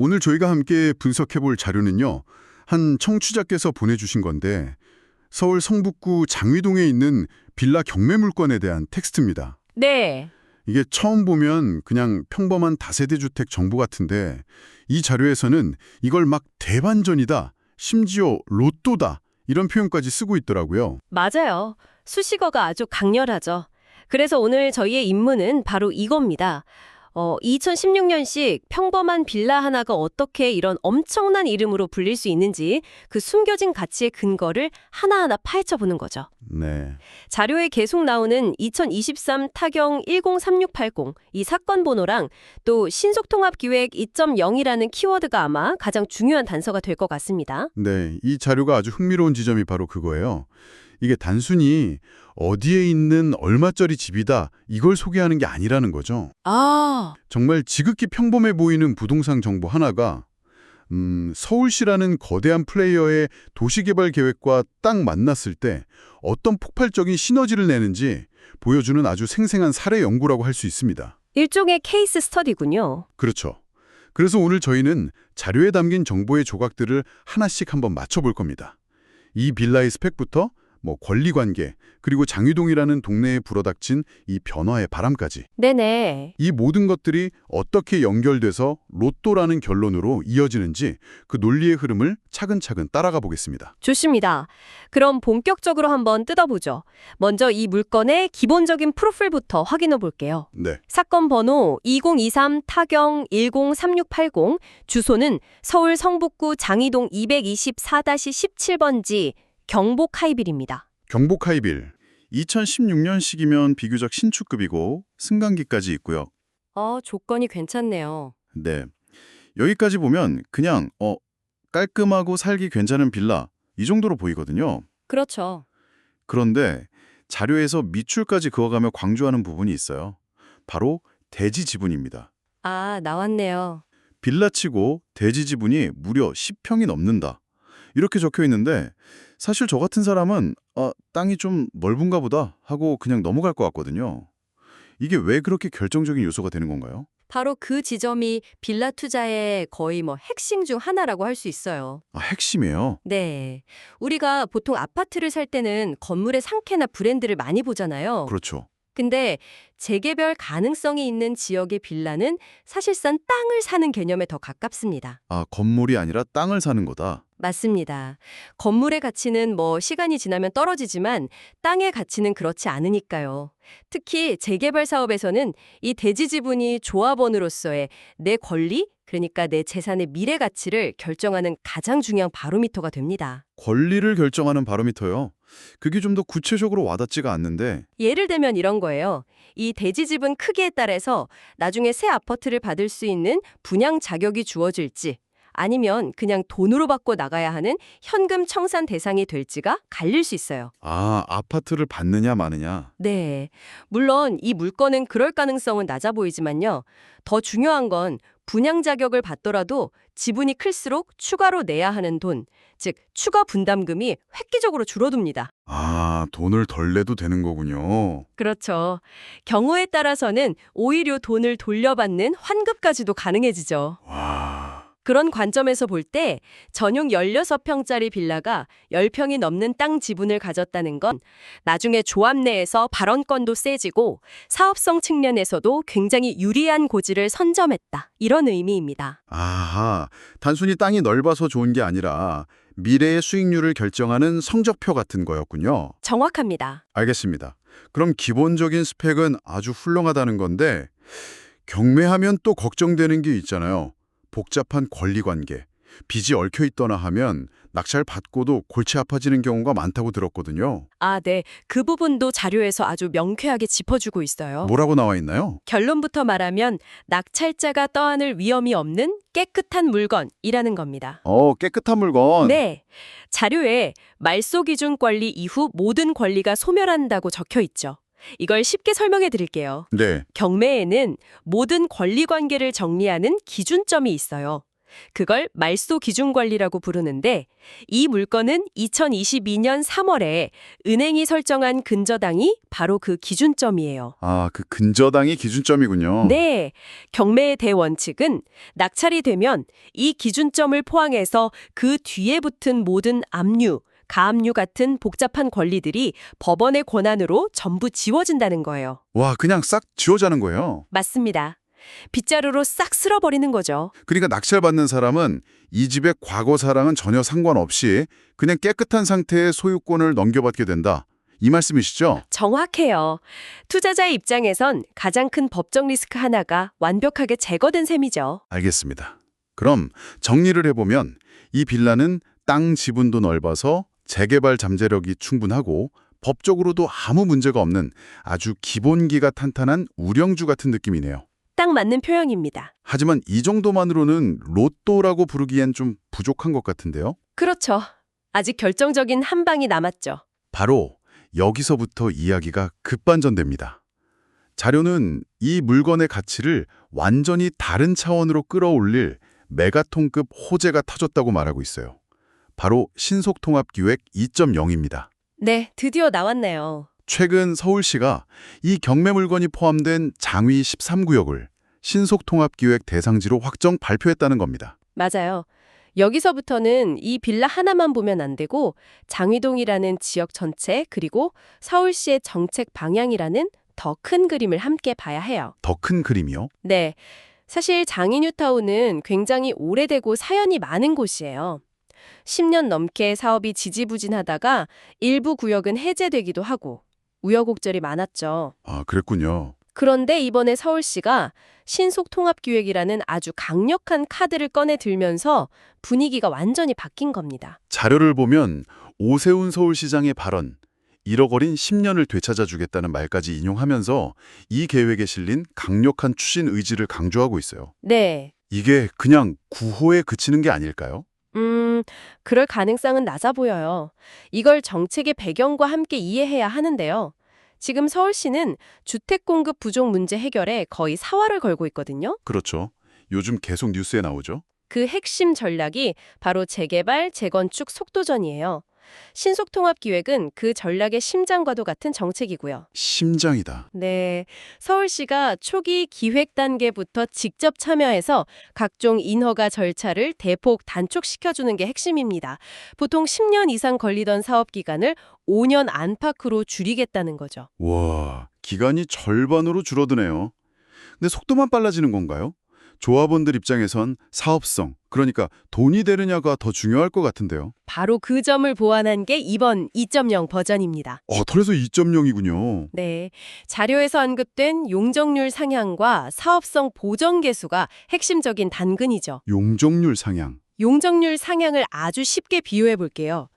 오늘 저희가 함께 분석해 볼 자료는요. 한 청취자께서 보내주신 건데 서울 성북구 장위동에 있는 빌라 경매 물건에 대한 텍스트입니다. 네. 이게 처음 보면 그냥 평범한 다세대 주택 정보 같은데 이 자료에서는 이걸 막 대반전이다, 심지어 로또다 이런 표현까지 쓰고 있더라고요. 맞아요. 수식어가 아주 강렬하죠. 그래서 오늘 저희의 임무는 바로 이겁니다. 2016년식 평범한 빌라 하나가 어떻게 이런 엄청난 이름으로 불릴 수 있는지 그 숨겨진 가치의 근거를 하나하나 파헤쳐보는 거죠. 네. 자료에 계속 나오는 2023 타경 103680 이 사건 번호랑 또 신속통합기획 2.0이라는 키워드가 아마 가장 중요한 단서가 될 것 같습니다. 네, 이 자료가 아주 흥미로운 지점이 바로 그거예요. 이게 단순히 어디에 있는 얼마짜리 집이다 이걸 소개하는 게 아니라는 거죠. 아, 정말 지극히 평범해 보이는 부동산 정보 하나가 서울시라는 거대한 플레이어의 도시개발 계획과 딱 만났을 때 어떤 폭발적인 시너지를 내는지 보여주는 아주 생생한 사례 연구라고 할 수 있습니다. 일종의 케이스 스터디군요. 그렇죠. 그래서 오늘 저희는 자료에 담긴 정보의 조각들을 하나씩 한번 맞춰볼 겁니다. 이 빌라의 스펙부터 권리관계, 그리고 장위동이라는 동네에 불어닥친 이 변화의 바람까지. 네네. 이 모든 것들이 어떻게 연결돼서 로또라는 결론으로 이어지는지 그 논리의 흐름을 차근차근 따라가 보겠습니다. 좋습니다. 그럼 본격적으로 한번 뜯어보죠. 먼저 이 물건의 기본적인 프로필부터 확인해 볼게요. 네, 사건 번호 2023 타경 103680, 주소는 서울 성북구 장위동 224-17번지 경복 하이빌입니다. 경복 하이빌. 2016년식이면 비교적 신축급이고 승강기까지 있고요. 조건이 괜찮네요. 네, 여기까지 보면 그냥 깔끔하고 살기 괜찮은 빌라 이 정도로 보이거든요. 그렇죠. 그런데 자료에서 밑줄까지 그어가며 강조하는 부분이 있어요. 바로 대지 지분입니다. 아, 나왔네요. 빌라치고 대지 지분이 무려 10평이 넘는다. 이렇게 적혀 있는데 사실 저 같은 사람은 땅이 좀 넓은가 보다 하고 그냥 넘어갈 것 같거든요. 이게 왜 그렇게 결정적인 요소가 되는 건가요? 바로 그 지점이 빌라 투자의 거의 핵심 중 하나라고 할 수 있어요. 핵심이에요. 네. 우리가 보통 아파트를 살 때는 건물의 상태나 브랜드를 많이 보잖아요. 그렇죠. 근데 재개발 가능성이 있는 지역의 빌라는 사실상 땅을 사는 개념에 더 가깝습니다. 건물이 아니라 땅을 사는 거다. 맞습니다. 건물의 가치는 시간이 지나면 떨어지지만 땅의 가치는 그렇지 않으니까요. 특히 재개발 사업에서는 이 대지 지분이 조합원으로서의 내 권리, 그러니까 내 재산의 미래 가치를 결정하는 가장 중요한 바로미터가 됩니다. 권리를 결정하는 바로미터요. 그게 좀 더 구체적으로 와닿지가 않는데. 예를 들면 이런 거예요. 이 대지 지분 크기에 따라서 나중에 새 아파트를 받을 수 있는 분양 자격이 주어질지 아니면 그냥 돈으로 받고 나가야 하는 현금 청산 대상이 될지가 갈릴 수 있어요. 아파트를 받느냐 마느냐. 네. 물론 이 물건은 그럴 가능성은 낮아 보이지만요. 더 중요한 건 분양 자격을 받더라도 지분이 클수록 추가로 내야 하는 돈, 즉 추가 분담금이 획기적으로 줄어듭니다. 돈을 덜 내도 되는 거군요. 그렇죠. 경우에 따라서는 오히려 돈을 돌려받는 환급까지도 가능해지죠. 와. 그런 관점에서 볼 때 전용 16평짜리 빌라가 10평이 넘는 땅 지분을 가졌다는 건 나중에 조합 내에서 발언권도 세지고 사업성 측면에서도 굉장히 유리한 고지를 선점했다. 이런 의미입니다. 단순히 땅이 넓어서 좋은 게 아니라 미래의 수익률을 결정하는 성적표 같은 거였군요. 정확합니다. 알겠습니다. 그럼 기본적인 스펙은 아주 훌륭하다는 건데 경매하면 또 걱정되는 게 있잖아요. 복잡한 권리관계, 빚이 얽혀있거나 하면 낙찰 받고도 골치 아파지는 경우가 많다고 들었거든요. 네. 그 부분도 자료에서 아주 명쾌하게 짚어주고 있어요. 뭐라고 나와 있나요? 결론부터 말하면 낙찰자가 떠안을 위험이 없는 깨끗한 물건이라는 겁니다. 깨끗한 물건. 네. 자료에 말소 기준 권리 이후 모든 권리가 소멸한다고 적혀 있죠. 이걸 쉽게 설명해 드릴게요. 네. 경매에는 모든 권리 관계를 정리하는 기준점이 있어요. 그걸 말소 기준 관리라고 부르는데 이 물건은 2022년 3월에 은행이 설정한 근저당이 바로 그 기준점이에요. 아, 그 근저당이 기준점이군요. 네, 경매의 대원칙은 낙찰이 되면 이 기준점을 포항해서 그 뒤에 붙은 모든 압류, 가압류 같은 복잡한 권리들이 법원의 권한으로 전부 지워진다는 거예요. 와, 그냥 싹 지워자는 거예요. 맞습니다. 빗자루로 싹 쓸어버리는 거죠. 그러니까 낙찰받는 사람은 이 집의 과거 사랑은 전혀 상관없이 그냥 깨끗한 상태의 소유권을 넘겨받게 된다. 이 말씀이시죠? 정확해요. 투자자의 입장에선 가장 큰 법적 리스크 하나가 완벽하게 제거된 셈이죠. 알겠습니다. 그럼 정리를 해보면 이 빌라는 땅 지분도 넓어서 재개발 잠재력이 충분하고 법적으로도 아무 문제가 없는 아주 기본기가 탄탄한 우량주 같은 느낌이네요. 딱 맞는 표현입니다. 하지만 이 정도만으로는 로또라고 부르기엔 좀 부족한 것 같은데요? 그렇죠. 아직 결정적인 한 방이 남았죠. 바로 여기서부터 이야기가 급반전됩니다. 자료는 이 물건의 가치를 완전히 다른 차원으로 끌어올릴 메가톤급 호재가 터졌다고 말하고 있어요. 바로 신속통합기획 2.0입니다. 네, 드디어 나왔네요. 최근 서울시가 이 경매 물건이 포함된 장위 13구역을 신속통합기획 대상지로 확정 발표했다는 겁니다. 맞아요. 여기서부터는 이 빌라 하나만 보면 안 되고 장위동이라는 지역 전체 그리고 서울시의 정책 방향이라는 더 큰 그림을 함께 봐야 해요. 더 큰 그림이요? 네, 사실 장인뉴타운은 굉장히 오래되고 사연이 많은 곳이에요. 10년 넘게 사업이 지지부진하다가 일부 구역은 해제되기도 하고 우여곡절이 많았죠. 아, 그랬군요. 그런데 이번에 서울시가 신속통합기획이라는 아주 강력한 카드를 꺼내 들면서 분위기가 완전히 바뀐 겁니다. 자료를 보면 오세훈 서울시장의 발언, 잃어버린 10년을 되찾아주겠다는 말까지 인용하면서 이 계획에 실린 강력한 추진 의지를 강조하고 있어요. 네, 이게 그냥 구호에 그치는 게 아닐까요? 그럴 가능성은 낮아 보여요. 이걸 정책의 배경과 함께 이해해야 하는데요. 지금 서울시는 주택 공급 부족 문제 해결에 거의 사활을 걸고 있거든요. 그렇죠. 요즘 계속 뉴스에 나오죠. 그 핵심 전략이 바로 재개발, 재건축 속도전이에요. 신속통합기획은 그 전략의 심장과도 같은 정책이고요. 심장이다. 네, 서울시가 초기 기획 단계부터 직접 참여해서 각종 인허가 절차를 대폭 단축시켜주는 게 핵심입니다. 보통 10년 이상 걸리던 사업 기간을 5년 안팎으로 줄이겠다는 거죠. 와, 기간이 절반으로 줄어드네요. 근데 속도만 빨라지는 건가요? 조합원들 입장에선 사업성, 그러니까 돈이 되느냐가 더 중요할 것 같은데요. 바로 그 점을 보완한 게 이번 2.0 버전입니다. 그래서 2.0이군요. 네, 자료에서 언급된 용적률 상향과 사업성 보정 계수가 핵심적인 단근이죠. 용적률 상향. 용적률 상향을 아주 쉽게 비유해 볼게요.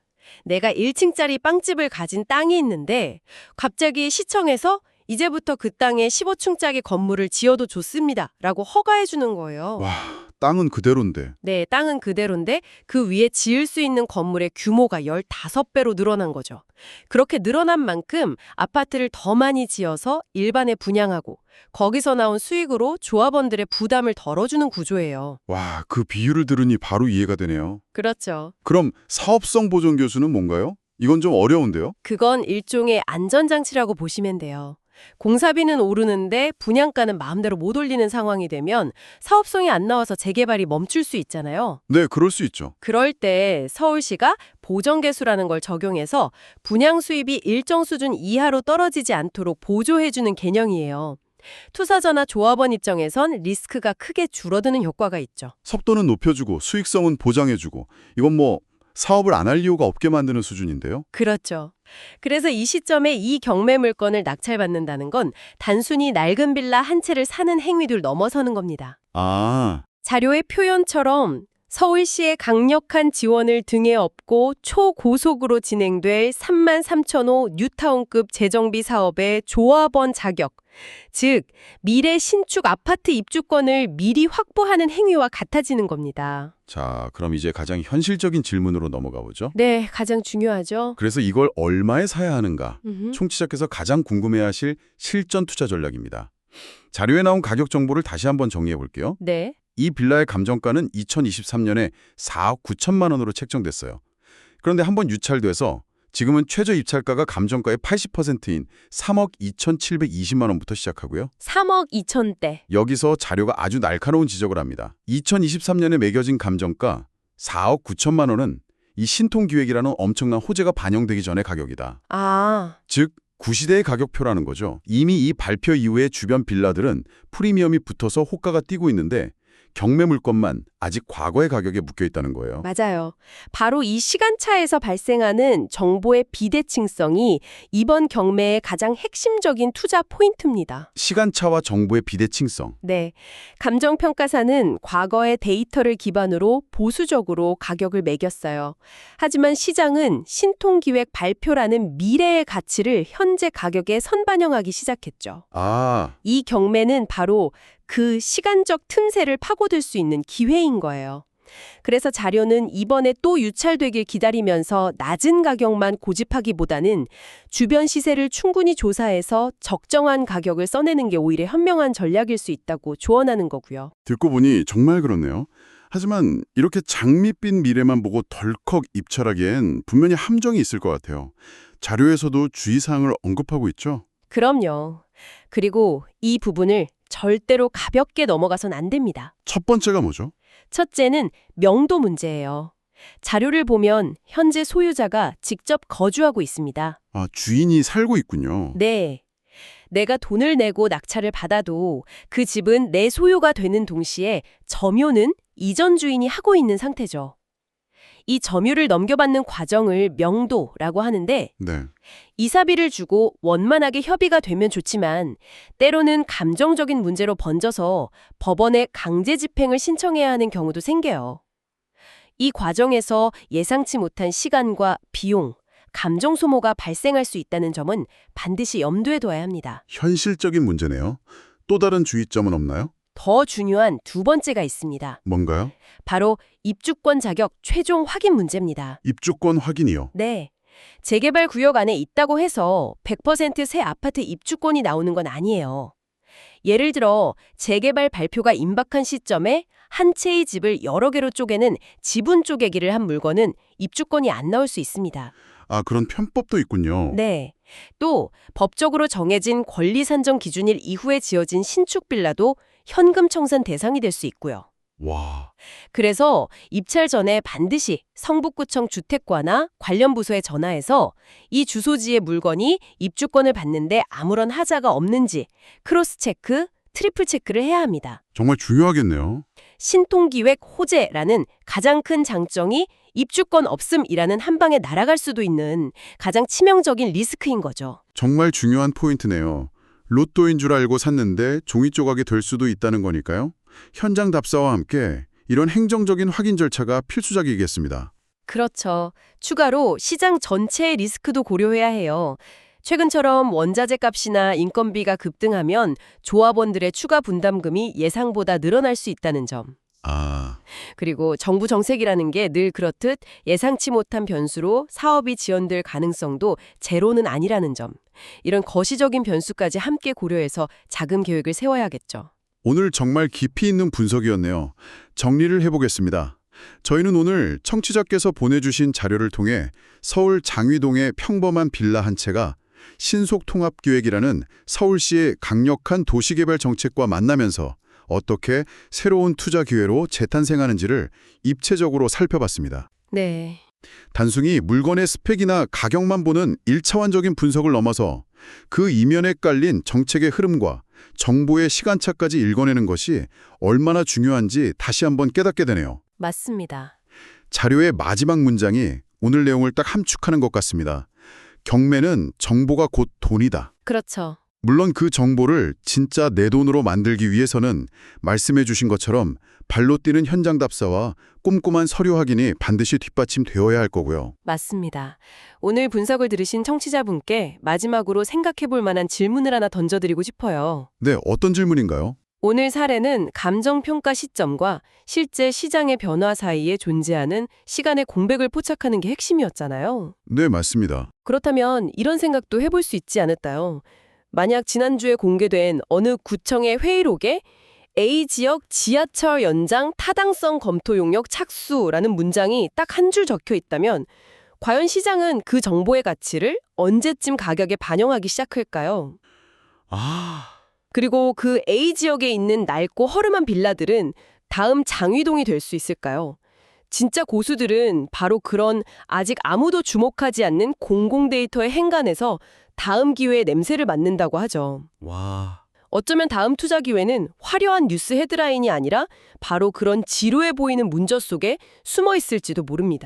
내가 1층짜리 빵집을 가진 땅이 있는데 갑자기 시청에서 이제부터 그 땅에 15층짜리 건물을 지어도 좋습니다. 라고 허가해 주는 거예요. 와, 땅은 그대로인데. 네, 땅은 그대로인데 그 위에 지을 수 있는 건물의 규모가 15배로 늘어난 거죠. 그렇게 늘어난 만큼 아파트를 더 많이 지어서 일반에 분양하고 거기서 나온 수익으로 조합원들의 부담을 덜어주는 구조예요. 와, 그 비유를 들으니 바로 이해가 되네요. 그렇죠. 그럼 사업성 보존 교수는 뭔가요? 이건 좀 어려운데요? 그건 일종의 안전장치라고 보시면 돼요. 공사비는 오르는데 분양가는 마음대로 못 올리는 상황이 되면 사업성이 안 나와서 재개발이 멈출 수 있잖아요. 네, 그럴 수 있죠. 그럴 때 서울시가 보정계수라는 걸 적용해서 분양 수입이 일정 수준 이하로 떨어지지 않도록 보조해주는 개념이에요. 투자자나 조합원 입장에선 리스크가 크게 줄어드는 효과가 있죠. 속도는 높여주고 수익성은 보장해주고 이건 뭐 사업을 안 할 이유가 없게 만드는 수준인데요. 그렇죠. 그래서 이 시점에 이 경매 물건을 낙찰받는다는 건 단순히 낡은 빌라 한 채를 사는 행위를 넘어서는 겁니다. 아, 자료의 표현처럼 서울시의 강력한 지원을 등에 업고 초고속으로 진행될 33,000호 뉴타운급 재정비 사업의 조합원 자격, 즉 미래 신축 아파트 입주권을 미리 확보하는 행위와 같아지는 겁니다. 자, 그럼 이제 가장 현실적인 질문으로 넘어가 보죠. 네, 가장 중요하죠. 그래서 이걸 얼마에 사야 하는가? 음흠. 청취자께서 가장 궁금해하실 실전 투자 전략입니다. 자료에 나온 가격 정보를 다시 한번 정리해 볼게요. 네. 이 빌라의 감정가는 2023년에 4억 9천만 원으로 책정됐어요. 그런데 한번 유찰돼서 지금은 최저 입찰가가 감정가의 80%인 3억 2,720만 원부터 시작하고요. 3억 2천대. 여기서 자료가 아주 날카로운 지적을 합니다. 2023년에 매겨진 감정가 4억 9천만 원은 이 신통기획이라는 엄청난 호재가 반영되기 전의 가격이다. 아, 즉, 구시대의 가격표라는 거죠. 이미 이 발표 이후에 주변 빌라들은 프리미엄이 붙어서 호가가 뛰고 있는데 경매 물건만 아직 과거의 가격에 묶여 있다는 거예요. 맞아요. 바로 이 시간차에서 발생하는 정보의 비대칭성이 이번 경매의 가장 핵심적인 투자 포인트입니다. 시간차와 정보의 비대칭성. 네. 감정평가사는 과거의 데이터를 기반으로 보수적으로 가격을 매겼어요. 하지만 시장은 신통기획 발표라는 미래의 가치를 현재 가격에 선반영하기 시작했죠. 아, 이 경매는 바로 그 시간적 틈새를 파고들 수 있는 기회인 거예요. 그래서 자료는 이번에 또 유찰되길 기다리면서 낮은 가격만 고집하기보다는 주변 시세를 충분히 조사해서 적정한 가격을 써내는 게 오히려 현명한 전략일 수 있다고 조언하는 거고요. 듣고 보니 정말 그렇네요. 하지만 이렇게 장밋빛 미래만 보고 덜컥 입찰하기엔 분명히 함정이 있을 것 같아요. 자료에서도 주의사항을 언급하고 있죠? 그럼요. 그리고 이 부분을 절대로 가볍게 넘어가선 안 됩니다. 첫 번째가 뭐죠? 첫째는 명도 문제예요. 자료를 보면 현재 소유자가 직접 거주하고 있습니다. 아, 주인이 살고 있군요. 네. 내가 돈을 내고 낙찰을 받아도 그 집은 내 소유가 되는 동시에 점유는 이전 주인이 하고 있는 상태죠. 이 점유를 넘겨받는 과정을 명도라고 하는데 네. 이사비를 주고 원만하게 협의가 되면 좋지만 때로는 감정적인 문제로 번져서 법원에 강제 집행을 신청해야 하는 경우도 생겨요. 이 과정에서 예상치 못한 시간과 비용, 감정 소모가 발생할 수 있다는 점은 반드시 염두에 둬야 합니다. 현실적인 문제네요. 또 다른 주의점은 없나요? 더 중요한 두 번째가 있습니다. 뭔가요? 바로 입주권 자격 최종 확인 문제입니다. 입주권 확인이요. 네. 재개발 구역 안에 있다고 해서 100% 새 아파트 입주권이 나오는 건 아니에요. 예를 들어 재개발 발표가 임박한 시점에 한 채의 집을 여러 개로 쪼개는 지분 쪼개기를 한 물건은 입주권이 안 나올 수 있습니다. 아, 그런 편법도 있군요. 네. 또 법적으로 정해진 권리 산정 기준일 이후에 지어진 신축 빌라도 현금 청산 대상이 될 수 있고요. 와, 그래서 입찰 전에 반드시 성북구청 주택과나 관련 부서에 전화해서 이 주소지의 물건이 입주권을 받는데 아무런 하자가 없는지 크로스 체크, 트리플 체크를 해야 합니다. 정말 중요하겠네요. 신통기획 호재라는 가장 큰 장점이 입주권 없음이라는 한 방에 날아갈 수도 있는 가장 치명적인 리스크인 거죠. 정말 중요한 포인트네요. 로또인 줄 알고 샀는데 종이 조각이 될 수도 있다는 거니까요. 현장 답사와 함께 이런 행정적인 확인 절차가 필수적이겠습니다. 그렇죠. 추가로 시장 전체의 리스크도 고려해야 해요. 최근처럼 원자재 값이나 인건비가 급등하면 조합원들의 추가 분담금이 예상보다 늘어날 수 있다는 점. 아, 그리고 정부 정책이라는 게 늘 그렇듯 예상치 못한 변수로 사업이 지연될 가능성도 제로는 아니라는 점. 이런 거시적인 변수까지 함께 고려해서 자금 계획을 세워야겠죠. 오늘 정말 깊이 있는 분석이었네요. 정리를 해보겠습니다. 저희는 오늘 청취자께서 보내주신 자료를 통해 서울 장위동의 평범한 빌라 한 채가 신속통합기획이라는 서울시의 강력한 도시개발 정책과 만나면서 어떻게 새로운 투자 기회로 재탄생하는지를 입체적으로 살펴봤습니다. 네. 단순히 물건의 스펙이나 가격만 보는 1차원적인 분석을 넘어서 그 이면에 깔린 정책의 흐름과 정보의 시간차까지 읽어내는 것이 얼마나 중요한지 다시 한번 깨닫게 되네요. 맞습니다. 자료의 마지막 문장이 오늘 내용을 딱 함축하는 것 같습니다. 경매는 정보가 곧 돈이다. 그렇죠. 물론 그 정보를 진짜 내 돈으로 만들기 위해서는 말씀해 주신 것처럼 발로 뛰는 현장 답사와 꼼꼼한 서류 확인이 반드시 뒷받침되어야 할 거고요. 맞습니다. 오늘 분석을 들으신 청취자분께 마지막으로 생각해 볼 만한 질문을 하나 던져드리고 싶어요. 네, 어떤 질문인가요? 오늘 사례는 감정평가 시점과 실제 시장의 변화 사이에 존재하는 시간의 공백을 포착하는 게 핵심이었잖아요. 네, 맞습니다. 그렇다면 이런 생각도 해볼 수 있지 않을까요? 만약 지난주에 공개된 어느 구청의 회의록에 A지역 지하철 연장 타당성 검토 용역 착수라는 문장이 딱 한 줄 적혀 있다면 과연 시장은 그 정보의 가치를 언제쯤 가격에 반영하기 시작할까요? 아, 그리고 그 A지역에 있는 낡고 허름한 빌라들은 다음 장위동이 될 수 있을까요? 진짜 고수들은 바로 그런 아직 아무도 주목하지 않는 공공 데이터의 행간에서 다음 기회에 냄새를 맡는다고 하죠. 와. 어쩌면 다음 투자 기회는 화려한 뉴스 헤드라인이 아니라 바로 그런 지루해 보이는 문저 속에 숨어 있을지도 모릅니다.